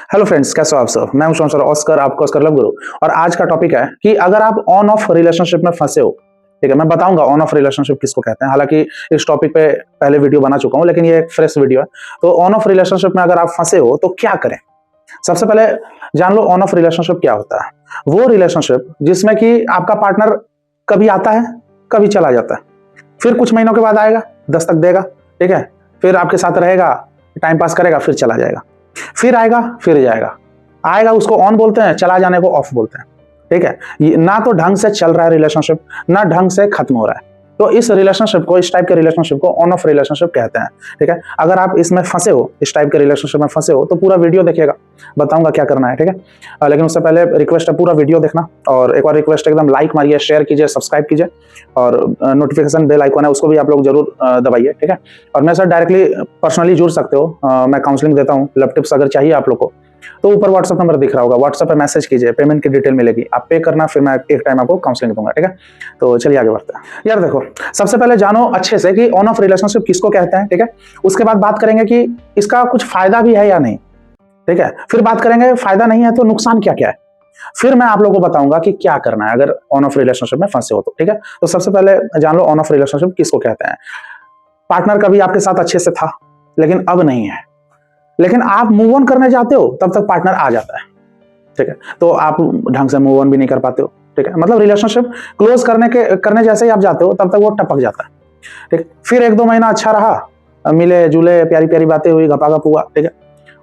Hello friends, कैसे हो आप सब। मैं हूं सर ऑस्कर, आपका ऑस्कर लव गुरु। और आज का टॉपिक है कि अगर आप ऑन ऑफ रिलेशनशिप में फंसे हो, ठीक है। मैं बताऊंगा ऑन ऑफ रिलेशनशिप किसको कहते हैं। हालांकि इस टॉपिक पे पहले वीडियो बना चुका हूं, लेकिन ये एक फ्रेश वीडियो है। तो ऑन ऑफ रिलेशनशिप में अगर आप फंसे हो तो क्या करें। सबसे पहले जान लो ऑन ऑफ रिलेशनशिप क्या होता है। वो रिलेशनशिप जिसमें कि आपका पार्टनर कभी आता है, कभी चला जाता है, फिर कुछ महीनों के बाद आएगा, दस्तक देगा, ठीक है, फिर आपके साथ रहेगा, टाइम पास करेगा, फिर चला जाएगा, फिर आएगा, फिर जाएगा। आएगा उसको ऑन बोलते हैं, चला जाने को ऑफ बोलते हैं, ठीक है। ना तो ढंग से चल रहा है रिलेशनशिप, ना ढंग से खत्म हो रहा है। तो इस रिलेशनशिप को, इस टाइप के रिलेशनशिप को ऑन ऑफ रिलेशनशिप कहते हैं, ठीक है। अगर आप इसमें फंसे हो, इस टाइप के रिलेशनशिप में फंसे हो, तो पूरा वीडियो देखिएगा, बताऊंगा क्या करना है, ठीक है। लेकिन उससे पहले रिक्वेस्ट है, पूरा वीडियो देखना। और एक और रिक्वेस्ट, एकदम लाइक मारिए, शेयर कीजिए, सब्सक्राइब कीजिए, और नोटिफिकेशन बेल आइकन है उसको भी आप लोग जरूर दबाइए, ठीक है। और मेरे साथ डायरेक्टली पर्सनली जुड़ सकते हो, मैं काउंसलिंग देता हूँ। लव टिप्स अगर चाहिए आप लोग को तो ऊपर व्हाट्सएप नंबर दिख रहा होगा, व्हाट्सएप पे मैसेज कीजिए, पेमेंट की डिटेल मिलेगी, आप पे करना, फिर मैं एक टाइम आपको काउंसलिंग दूंगा, ठीक है। तो चलिए आगे बढ़ते हैं। यार देखो, सबसे पहले जानो अच्छे से कि ऑन ऑफ रिलेशनशिप किसको कहते हैं, ठीक है। उसके बाद बात करेंगे कि इसका कुछ फायदा भी है या नहीं, ठीक है। फिर बात करेंगे फायदा नहीं है तो नुकसान क्या क्या है। फिर मैं आप लोगों को बताऊंगा कि क्या करना है अगर ऑन ऑफ रिलेशनशिप में फंसे हो तो, ठीक है। तो सबसे पहले जान लो ऑन ऑफ रिलेशनशिप किसको कहते हैं। पार्टनर कभी आपके साथ अच्छे से था, लेकिन अब नहीं है, लेकिन आप मूव ऑन करने जाते हो तब तक पार्टनर आ जाता है, ठीक है। तो आप ढंग से मूव ऑन भी नहीं कर पाते हो, ठीक है। मतलब रिलेशनशिप क्लोज करने जैसे ही आप जाते हो तब तक वो टपक जाता है, ठीक। फिर एक दो महीना अच्छा रहा, मिले जुले, प्यारी प्यारी बातें हुई, घपा घप हुआ, ठीक है।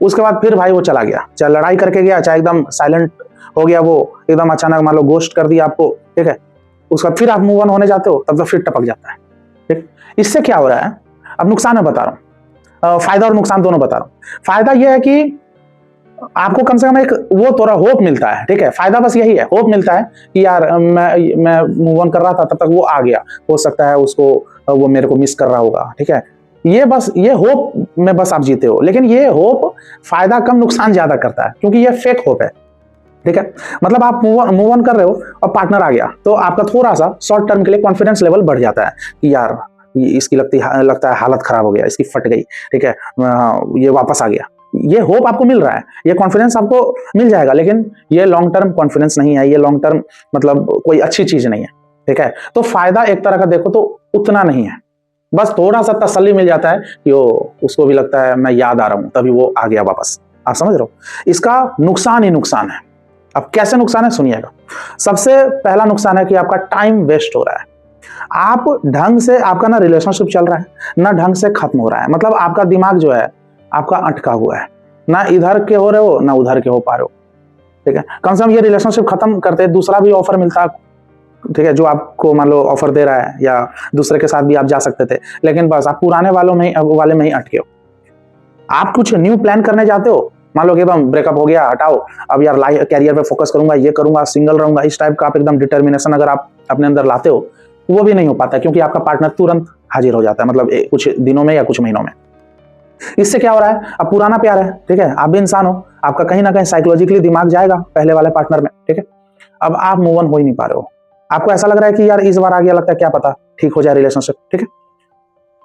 उसके बाद फिर भाई वो चला गया, चाहे लड़ाई करके गया, चाहे एकदम साइलेंट हो गया, वो एकदम अचानक मान लो गोस्ट कर दिया आपको, ठीक है। उसका फिर आप मूव ऑन होने जाते हो तब तक फिर टपक जाता है, ठीक। इससे क्या हो रहा है, अब नुकसान मैं बता रहा हूँ, फायदा और नुकसान दोनों बता रहा हूँ। फायदा यह है कि आपको कम से कम एक वो थोड़ा होप मिलता है, ठीक है। फायदा बस यही है, होप मिलता है कि यार मैं मूव ऑन कर रहा था तब तक वो आ गया, हो सकता है उसको वो मेरे को मिस कर रहा होगा, ठीक है। ये बस ये होप में बस आप जीते हो, लेकिन ये होप फायदा कम नुकसान ज्यादा करता है, क्योंकि ये फेक होप है, ठीक है। मतलब आप मूव ऑन कर रहे हो और पार्टनर आ गया तो आपका थोड़ा सा शॉर्ट टर्म के लिए कॉन्फिडेंस लेवल बढ़ जाता है कि यार इसकी लगता है हालत खराब हो गया, इसकी फट गई, ठीक है, ये वापस आ गया। ये होप आपको मिल रहा है, ये कॉन्फिडेंस आपको मिल जाएगा, लेकिन ये लॉन्ग टर्म कॉन्फिडेंस नहीं है, ये लॉन्ग टर्म मतलब कोई अच्छी चीज नहीं है, ठीक है। तो फायदा एक तरह का देखो तो उतना नहीं है, बस थोड़ा सा तसल्ली मिल जाता है कि उसको भी लगता है मैं याद आ रहा हूं, तभी वो आ गया वापस। आप समझ रहे हो, इसका नुकसान ही नुकसान है। अब कैसे नुकसान है सुनिएगा। सबसे पहला नुकसान है कि आपका टाइम वेस्ट हो रहा है। आप ढंग से, आपका ना रिलेशनशिप चल रहा है, ना ढंग से खत्म हो रहा है। मतलब आपका दिमाग जो है आपका अटका हुआ है, ना इधर के हो रहे हो ना उधर के हो पा रहे हो, ठीक है। कम से कम ये रिलेशनशिप खत्म करते दूसरा भी ऑफर मिलता, ठीक है, जो आपको मान लो ऑफर दे रहा है, या दूसरे के साथ भी आप जा सकते थे, लेकिन बस आप पुराने वाले में ही अटके हो। आप कुछ न्यू प्लान करने जाते हो, मान लो कि एकदम ब्रेकअप हो गया, हटाओ, अब यार लाइफ कैरियर पे फोकस करूंगा, ये करूंगा, सिंगल रहूंगा, इस टाइप का आप एकदम डिटर्मिनेशन अगर आप अपने अंदर लाते हो, वो भी नहीं हो पाता, क्योंकि आपका पार्टनर तुरंत हाजिर हो जाता है, मतलब कुछ दिनों में या कुछ महीनों में। इससे क्या हो रहा है, अब पुराना प्यार है, ठीक है, आप भी इंसान हो, आपका कहीं ना कहीं साइकोलॉजिकली दिमाग जाएगा पहले वाले पार्टनर में, ठीक है। अब आप मूव ऑन हो ही नहीं पा रहे हो, आपको ऐसा लग रहा है कि यार इस बार आ गया, लगता है क्या पता ठीक हो जाए रिलेशनशिप, ठीक है।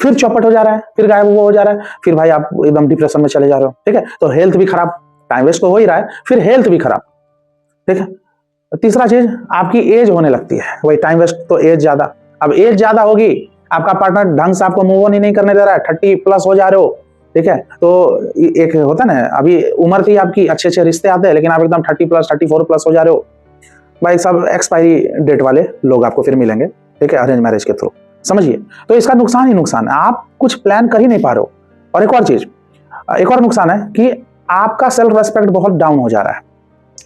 फिर चौपट हो जा रहा है, फिर गायब वो हो जा रहा है, फिर भाई आप एकदम डिप्रेशन में चले जा रहे हो, ठीक है। तो हेल्थ भी खराब, टाइम वेस्ट तो हो ही रहा है, फिर हेल्थ भी खराब, ठीक है। तीसरा चीज, आपकी एज होने लगती है, वही टाइम वेस्ट तो एज ज्यादा। अब एज ज्यादा होगी, आपका पार्टनर ढंग से आपको मूव ऑन ही नहीं करने दे रहा है, 30+ हो जा रहे हो, ठीक है। तो एक होता है ना, अभी उम्र थी आपकी, अच्छे अच्छे रिश्ते आते हैं, लेकिन आप एकदम 30+, 34+ हो जा रहे हो, भाई सब एक्सपायरी डेट वाले लोग आपको फिर मिलेंगे, ठीक है, अरेंज मैरिज के थ्रू, समझिए। तो इसका नुकसान ही नुकसान है, आप कुछ प्लान कर ही नहीं पा रहे हो। और एक और चीज, एक और नुकसान है कि आपका सेल्फ रेस्पेक्ट बहुत डाउन हो जा रहा है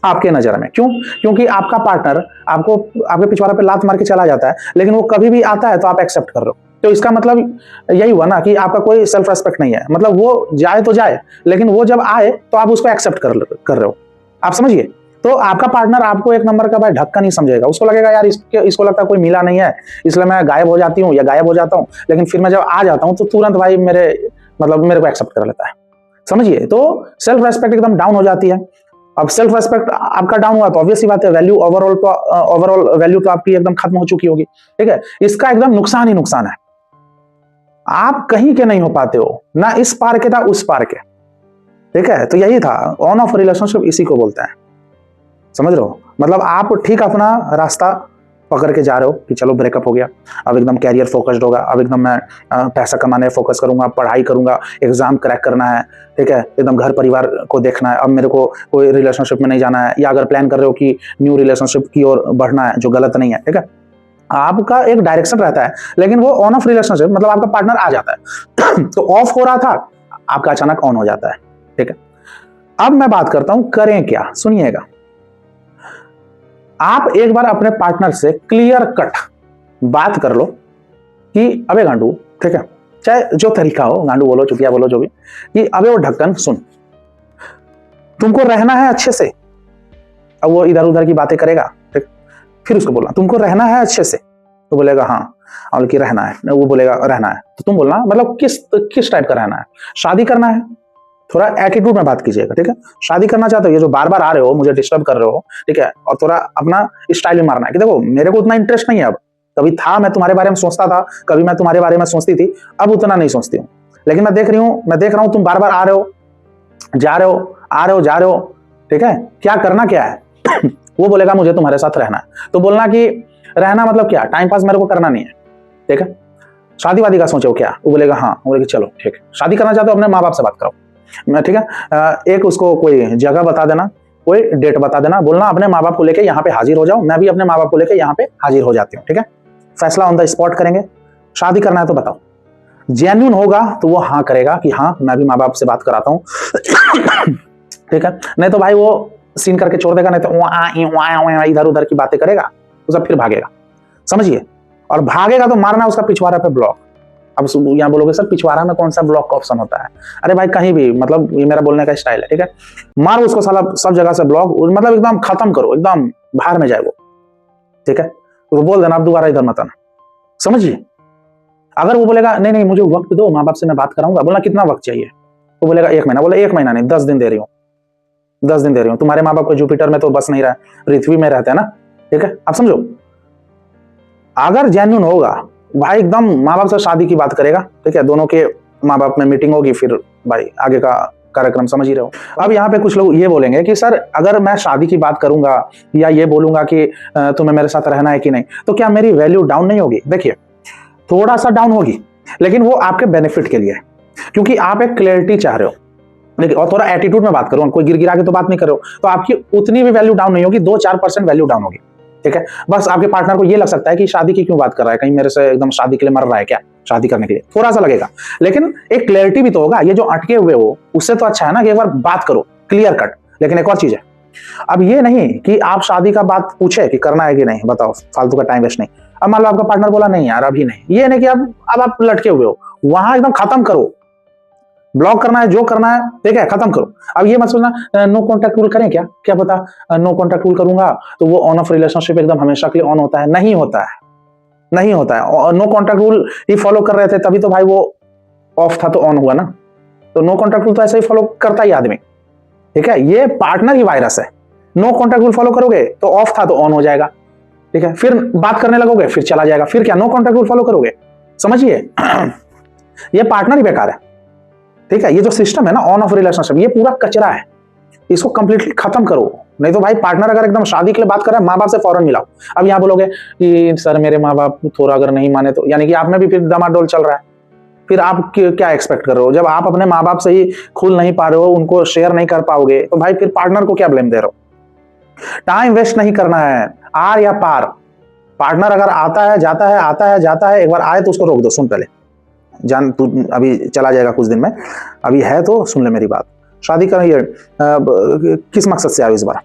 आपके नजर में। क्यों? क्योंकि आपका पार्टनर आपको आपके पिछवाड़े पे लात मार के चला जाता है, लेकिन वो कभी भी आता है तो आप एक्सेप्ट कर रहे हो। तो इसका मतलब यही हुआ ना कि आपका कोई सेल्फ रेस्पेक्ट नहीं है। मतलब वो जाए तो जाए, लेकिन वो जब आए तो आप उसको एक्सेप्ट कर रहे हो। आप समझिए। तो आपका पार्टनर आपको एक नंबर का भाई ढक्कन नहीं समझेगा, उसको लगेगा यार इसको लगता है कोई मिला नहीं है, इसलिए मैं गायब हो जाती हूँ या गायब हो जाता हूँ, लेकिन फिर मैं जब आ जाता हूँ तो तुरंत भाई मेरे को एक्सेप्ट कर लेता है। समझिए। तो सेल्फ रेस्पेक्ट एकदम डाउन हो जाती है। अब सेल्फ रेस्पेक्ट आपका डाउन हुआ तो ऑब्वियस सी बात है, वैल्यू ओवरऑल वैल्यू तो आपकी एकदम खत्म हो चुकी होगी, ठीक है। इसका एकदम नुकसान ही नुकसान है, आप कहीं के नहीं हो पाते हो, ना इस पार के था उस पार के, ठीक है, तो यही था ऑन ऑफ रिलेशनशिप, इसी को बोलते हैं, समझ रहे हो। मतलब आप ठीक अपना रास्ता पकड़ के जा रहे हो कि चलो ब्रेकअप हो गया, अब एकदम कैरियर फोकस्ड होगा, अब एकदम मैं पैसा कमाने फोकस करूंगा, पढ़ाई करूंगा, एग्जाम क्रैक करना है, ठीक है, एकदम घर परिवार को देखना है, अब मेरे को कोई रिलेशनशिप में नहीं जाना है, या अगर प्लान कर रहे हो कि न्यू रिलेशनशिप की ओर बढ़ना है, जो गलत नहीं है, ठीक है, आपका एक डायरेक्शन रहता है, लेकिन वो ऑन ऑफ रिलेशनशिप मतलब आपका पार्टनर आ जाता है तो ऑफ हो रहा था, आपका अचानक ऑन हो जाता है, ठीक है। अब मैं बात करता हूं करें क्या, सुनिएगा। आप एक बार अपने पार्टनर से क्लियर कट बात कर लो कि अबे गांडू, ठीक है, चाहे जो तरीका हो, गांडू बोलो, चुतिया बोलो, जो भी, कि अबे वो ढक्कन सुन, तुमको रहना है अच्छे से। अब वो इधर उधर की बातें करेगा, ठीक, फिर उसको बोलना तुमको रहना है अच्छे से, तो बोलेगा हाँ, और कि रहना है, वो बोलेगा रहना है, तो तुम बोलना मतलब किस टाइप का रहना है, शादी करना है, थोड़ा एटीट्यूड में बात कीजिएगा, ठीक है, शादी करना चाहते हो, ये जो बार बार आ रहे हो मुझे डिस्टर्ब कर रहे हो, ठीक है, और थोड़ा अपना स्टाइल में मारना है कि देखो मेरे को उतना इंटरेस्ट नहीं है, अब कभी था मैं तुम्हारे बारे में सोचता था, कभी मैं तुम्हारे बारे में सोचती थी, अब उतना नहीं सोचती हूँ, लेकिन मैं देख रहा हूँ तुम बार बार आ रहे हो, जा रहे हो, आ रहे हो, जा रहे हो, ठीक है, क्या करना क्या है वो बोलेगा मुझे तुम्हारे साथ रहना है, तो बोलना कि रहना मतलब क्या, टाइम पास मेरे को करना नहीं है, ठीक है, शादी वादी का सोचो क्या, वो बोलेगा हाँ, बोलेगा चलो ठीक है, शादी करना चाहते हो अपने माँ बाप से बात करो, ठीक है, एक उसको कोई जगह बता देना, कोई डेट बता देना, बोलना अपने माँ बाप को लेके यहाँ पे हाजिर हो जाओ, मैं भी अपने माँ बाप को लेके यहाँ पे हाजिर हो जाती हूँ, ठीक है, फैसला ऑन द स्पॉट करेंगे, शादी करना है तो बताओ, जेन्युइन होगा तो वो हाँ करेगा कि हाँ मैं भी माँ बाप से बात कराता हूँ ठीक है, नहीं तो भाई वो सीन करके छोड़ देगा, नहीं तो इधर उधर की बातें करेगा, तो सब फिर भागेगा, समझिए, और भागेगा तो मारना उसका पिछवाड़ा पे ब्लॉक। अब यहाँ बोलोगे सर पिछवाड़ा में कौन सा ब्लॉक का ऑप्शन होता है, अरे भाई कहीं भी, मतलब ये मेरा बोलने का स्टाइल है, ठीक है, मारो उसको साला सब जगह से ब्लॉक, मतलब एकदम खत्म करो, एकदम बाहर में जाए वो, ठीक है, तो बोल देना आप दोबारा इधर मत आना, समझिए। अगर वो बोलेगा नहीं नहीं मुझे वक्त दो, माँ बाप से मैं बात कराऊंगा, बोला कितना वक्त चाहिए, वो बोलेगा 1 महीना, बोले 1 महीना नहीं 10 दिन दे रही हूँ, 10 दिन दे रही हूँ, तुम्हारे माँ बाप को जुपिटर में तो बस नहीं रहा, पृथ्वी में रहते हैं ना, ठीक है, आप समझो। अगर जेन्युइन होगा भाई एकदम माँ बाप से शादी की बात करेगा, ठीक है, दोनों के माँ बाप में मीटिंग होगी, फिर भाई आगे का कार्यक्रम समझ ही रहे हो। अब यहाँ पे कुछ लोग ये बोलेंगे कि सर अगर मैं शादी की बात करूंगा या ये बोलूंगा कि तुम्हें मेरे साथ रहना है कि नहीं, तो क्या मेरी वैल्यू डाउन नहीं होगी? देखिए थोड़ा सा डाउन होगी, लेकिन वो आपके बेनिफिट के लिए है, क्योंकि आप एक क्लैरिटी चाह रहे हो, देखिए, और थोड़ा एटीट्यूड में बात करो, कोई गिरगिरा के तो बात नहीं कर रहे हो, तो आपकी उतनी भी वैल्यू डाउन नहीं होगी, 2-4% वैल्यू डाउन होगी, ठीक है। बस आपके पार्टनर को ये लग सकता है कि शादी की क्यों बात कर रहा है, कहीं मेरे से एकदम शादी के लिए मर रहा है क्या, शादी करने के लिए थोड़ा सा लगेगा, लेकिन एक क्लैरिटी भी तो होगा, ये जो अटके हुए हो उससे तो अच्छा है ना कि एक बार बात करो क्लियर कट। लेकिन एक और चीज है, अब ये नहीं कि आप शादी का बात पूछे कि करना है कि नहीं, बताओ, फालतू का टाइम वेस्ट नहीं। अब मान लो आपका पार्टनर बोला नहीं यार अभी नहीं, ये नहीं कि अब आप लटके हुए हो, वहां एकदम खत्म करो, ब्लॉक करना है जो करना है, ठीक है, खत्म करो। अब ये मत सोचना नो कॉन्टैक्ट रूल करें क्या, क्या पता नो कॉन्टैक्ट रूल करूंगा तो वो ऑन ऑफ रिलेशनशिप एकदम हमेशा के लिए ऑन होता है, नहीं होता है, नहीं होता है। नो कॉन्टैक्ट रूल ही फॉलो कर रहे थे तभी तो भाई वो ऑफ था तो ऑन हुआ ना, तो नो कॉन्टैक्ट रूल तो ऐसे ही फॉलो करता ही आदमी, ठीक है, ये पार्टनर ही वायरस है। नो कॉन्टैक्ट रूल फॉलो करोगे तो ऑफ था तो ऑन हो जाएगा, ठीक है, फिर बात करने लगोगे फिर चला जाएगा, फिर क्या नो कॉन्टैक्ट रूल फॉलो करोगे, समझिए ये पार्टनर ही बेकार है, ठीक है। ये जो सिस्टम है ना ऑन ऑफ रिलेशनशिप, ये पूरा कचरा है, इसको कंप्लीटली खत्म करो। नहीं तो भाई पार्टनर अगर एकदम शादी के लिए बात कर रहा है, माँ बाप से फौरन मिलाओ। अब यहाँ बोलोगे कि सर मेरे माँ बाप थोड़ा अगर नहीं माने तो, यानी कि आप में भी फिर दमाडोल चल रहा है, फिर आप क्या एक्सपेक्ट कर रहे हो, जब आप अपने माँ बाप से ही खुल नहीं पा रहे हो, उनको शेयर नहीं कर पाओगे, तो भाई फिर पार्टनर को क्या ब्लेम दे रहे हो? टाइम वेस्ट नहीं करना है, आर या पार। पार्टनर अगर आता है जाता है, आता है जाता है, एक बार आए तो उसको रोक दो, सुन पहले जान तू अभी चला जाएगा कुछ दिन में, अभी है तो सुन ले मेरी बात। शादी कर किस मकसद से आयो इस बार,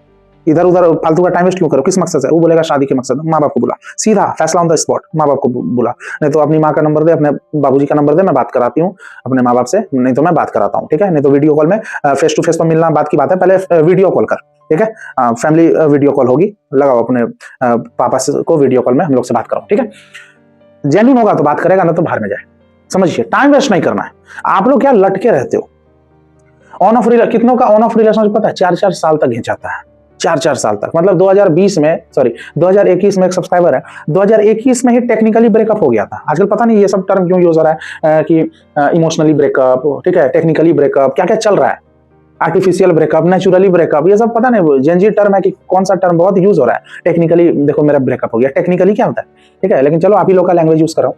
इधर उधर फालतू का टाइम वेस्ट क्यों करो, किस मकसद से? वो बोलेगा शादी के मकसद, माँ बाप को बुला, सीधा फैसला ऑन द स्पॉट, माँ बाप को बुला, नहीं तो अपनी माँ का नंबर दे, अपने बाबूजी का नंबर दे, मैं बात कराती हूँ अपने माँ बाप से, नहीं तो मैं बात कराता हूँ, ठीक है, नहीं तो वीडियो कॉल में, फेस टू फेस तो मिलना बात की बात है, पहले वीडियो कॉल कर, ठीक है, फैमिली वीडियो कॉल होगी, लगाओ अपने पापा को वीडियो कॉल में, हम लोग से बात करो, ठीक है, जेन्युइन होगा तो बात करेगा, ना तो बाहर में जाए, समझिए, टाइम वेस्ट नहीं करना है। आप लोग क्या लटके रहते हो ऑन ऑफ, कितनों का ऑन ऑफ रिलेशनशिप पता है 4-4 साल तक खिंचाता है, 4-4 साल तक, मतलब 2020 में, सॉरी 2021 में एक सब्सक्राइबर है, 2021 में ही टेक्निकली ब्रेकअप हो गया था। आजकल पता नहीं ये सब टर्म क्यों यूज हो रहा है कि इमोशनली ब्रेकअप, ठीक है, टेक्निकली ब्रेकअप, क्या क्या चल रहा है, आर्टिफिशियल ब्रेकअप, नेचुरली ब्रेकअप, ये सब पता नहीं जेनजी टर्म है कि कौन सा टर्म बहुत यूज हो रहा है। टेक्निकली देखो मेरा ब्रेकअप हो गया, टेक्निकली क्या होता है, ठीक है, लेकिन चलो आप ही लोग का लैंग्वेज यूज कर रहा हूँ।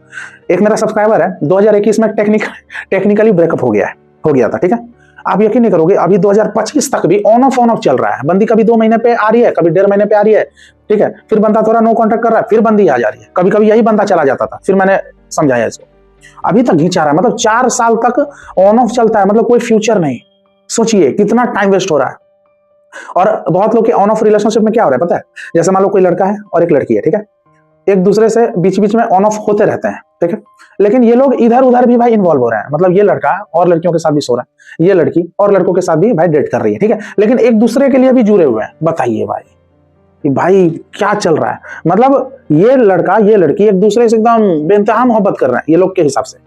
एक मेरा सब्सक्राइबर है 2021 में टेक्निकली ब्रेकअप हो गया था, ठीक है। आप यकीन नहीं करोगे अभी 2025 तक भी ऑन ऑफ चल रहा है। बंदी कभी 2 महीने पे आ रही है, कभी 1.5 महीने पे आ रही है, ठीक है, फिर बंदा थोड़ा नो कॉन्टेक्ट कर रहा है, फिर बंदी आ जा रही है, कभी कभी यही बंदा चला जाता था, फिर मैंने समझाया इसको, अभी तक घिंचा रहा है, मतलब 4 साल तक ऑन ऑफ चलता है, मतलब कोई फ्यूचर नहीं। सोचिए कितना टाइम वेस्ट हो रहा है। और बहुत लोग के ऑन ऑफ रिलेशनशिप में क्या हो रहा है पता है, जैसे मान लो कोई लड़का है और एक लड़की है, ठीक है, एक दूसरे से बीच बीच में ऑन ऑफ होते रहते हैं, ठीक है, लेकिन ये लोग इधर उधर भी भाई इन्वॉल्व हो रहे हैं, मतलब ये लड़का और लड़कियों के साथ भी सो रहा है, ये लड़की और लड़कों के साथ भी भाई डेट कर रही है, ठीक है, लेकिन एक दूसरे के लिए भी जुड़े हुए हैं। बताइए भाई क्या चल रहा है, मतलब ये लड़का ये लड़की एक दूसरे से एकदम बेइंतहा मोहब्बत कर रहे हैं ये लोग के हिसाब से,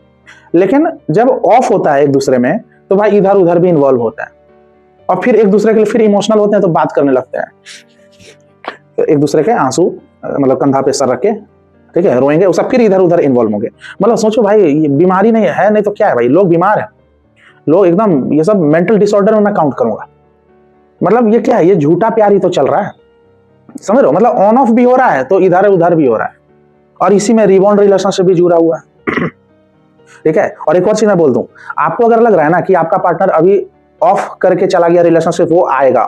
लेकिन जब ऑफ होता है एक दूसरे में तो भाई इधर उधर भी इन्वॉल्व होता है, और फिर एक दूसरे के लिए फिर इमोशनल होते हैं तो बात करने लगते हैं, तो एक दूसरे के आंसू मतलब कंधा पे सर रख के, ठीक है, रोएंगे, वो सब फिर इधर उधर इन्वॉल्व होंगे। मतलब सोचो भाई ये बीमारी नहीं है नहीं तो क्या है भाई, लोग बीमार है, लोग एकदम ये सब मेंटल डिसऑर्डर में मैं काउंट करूंगा। मतलब ये क्या है, ये झूठा प्यार ही तो चल रहा है, समझ रहे हो, मतलब ऑन ऑफ भी हो रहा है तो इधर उधर भी हो रहा है, और इसी में रिबॉन्ड रिलेशनशिप भी जुड़ा हुआ है। ठीक है, और एक और चीज मैं बोल दूं, आपको अगर लग रहा है ना कि आपका पार्टनर अभी ऑफ करके चला गया रिलेशनशिप, वो आएगा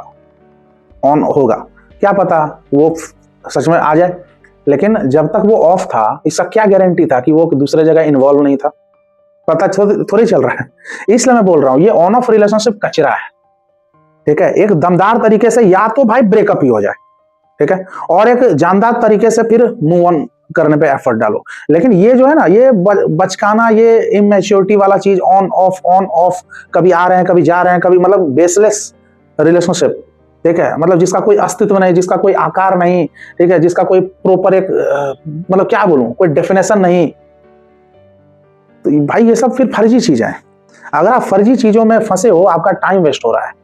ऑन होगा, क्या पता वो सच में आ जाए, लेकिन जब तक वो ऑफ था इसका क्या गारंटी था कि वो दूसरे जगह इन्वॉल्व नहीं था, पता थोड़ी चल रहा है। इसलिए मैं बोल रहा हूं ये ऑन ऑफ रिलेशनशिप कचरा है, ठीक है, एक दमदार तरीके से या तो भाई ब्रेकअप ही हो जाए, ठीक है, और एक जानदार तरीके से फिर मूव ऑन करने पे एफर्ट डालो। लेकिन ये जो है ना, ये बचकाना, ये इमेच्योरिटी वाला चीज, ऑन ऑफ, कभी आ रहे हैं कभी जा रहे हैं, कभी मतलब बेसलेस रिलेशनशिप, ठीक है, मतलब जिसका कोई अस्तित्व नहीं, जिसका कोई आकार नहीं, ठीक है, जिसका कोई प्रॉपर एक मतलब क्या बोलूं, कोई डेफिनेशन नहीं, तो भाई ये सब फिर फर्जी चीजें हैं। अगर आप फर्जी चीजों में फंसे हो आपका टाइम वेस्ट हो रहा है,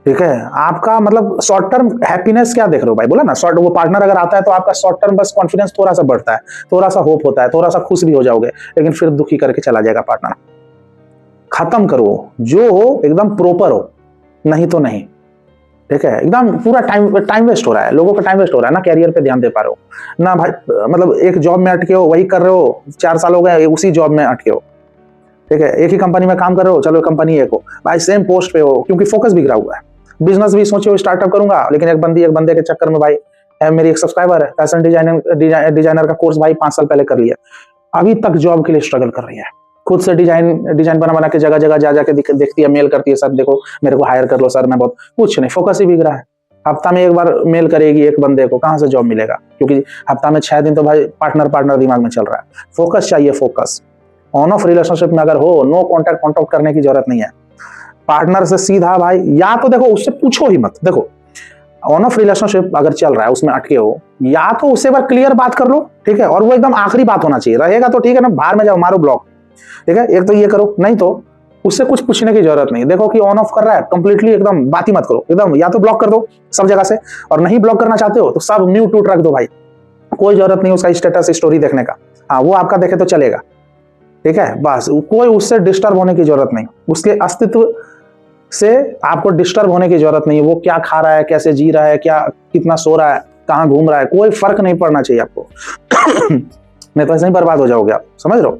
ठीक है, आपका मतलब शॉर्ट टर्म हैप्पीनेस क्या देख रहे हो भाई, बोला ना शॉर्ट, वो पार्टनर अगर आता है तो आपका शॉर्ट टर्म बस कॉन्फिडेंस थोड़ा सा बढ़ता है, थोड़ा सा होप होता है, थोड़ा सा खुश भी हो जाओगे, लेकिन फिर दुखी करके चला जाएगा पार्टनर। खत्म करो, जो हो एकदम प्रॉपर हो, नहीं तो नहीं, ठीक है, एकदम पूरा टाइम वेस्ट हो रहा है, लोगों का टाइम वेस्ट हो रहा है ना, कैरियर पे ध्यान दे पा रहे हो ना भाई, मतलब एक जॉब में अटके हो, वही कर रहे हो, 4 साल हो गए उसी जॉब में अटके हो, ठीक है, एक ही कंपनी में काम कर रहे हो, चलो कंपनी एक हो भाई, सेम पोस्ट पे हो, क्योंकि फोकस बिगड़ा हुआ है। बिजनेस भी सोचे हो स्टार्टअप करूंगा, लेकिन एक बंदे के चक्कर में भाई, मेरी एक सब्सक्राइबर है फैशन डिजाइनर का कोर्स भाई 5 साल पहले कर लिया, अभी तक जॉब के लिए स्ट्रगल कर रही है, खुद से डिजाइन बना के जगह जगह जा जाके देखती है, मेल करती है, सर देखो मेरे को हायर कर लो सर, मैं बहुत कुछ नहीं, फोकस ही बिगड़ा है। हफ्ता में एक बार मेल करेगी एक बंदे को, कहां से जॉब मिलेगा, क्योंकि हफ्ता में 6 दिन तो भाई पार्टनर दिमाग में चल रहा है। फोकस चाहिए, फोकस। ऑन ऑफ रिलेशनशिप में अगर हो, नो कॉन्टैक्ट करने की जरूरत नहीं है, पार्टनर से सीधा भाई, या तो देखो उससे पूछो ही मत, देखो ऑन ऑफ रिलेशनशिप अगर चल रहा है उसमें अटके हो, या तो उससे बार क्लियर बात कर लो, ठीक है, और वो एकदम आखिरी बात होना चाहिए, रहेगा तो ठीक है ना, बाहर में जाओ, मारो ब्लॉक, ठीक है, एक तो ये करो, नहीं तो उससे कुछ पूछने की जरूरत नहीं, देखो कि ऑन ऑफ कर रहा है कंप्लीटली, एकदम बात ही मत करो, एकदम या तो ब्लॉक कर दो सब जगह से, और नहीं ब्लॉक करना चाहते हो तो सब म्यूट टूट रख दो भाई, कोई जरूरत नहीं उसका स्टेटस स्टोरी देखने का, हाँ वो आपका देखे तो चलेगा, ठीक है, बस कोई उससे डिस्टर्ब होने की जरूरत नहीं, उसके अस्तित्व से आपको डिस्टर्ब होने की जरूरत नहीं है, वो क्या खा रहा है, कैसे जी रहा है, क्या कितना सो रहा है, कहाँ घूम रहा है, कोई फर्क नहीं पड़ना चाहिए आपको। नहीं तो ऐसे ही बर्बाद हो जाओगे आप, समझ रहे हो।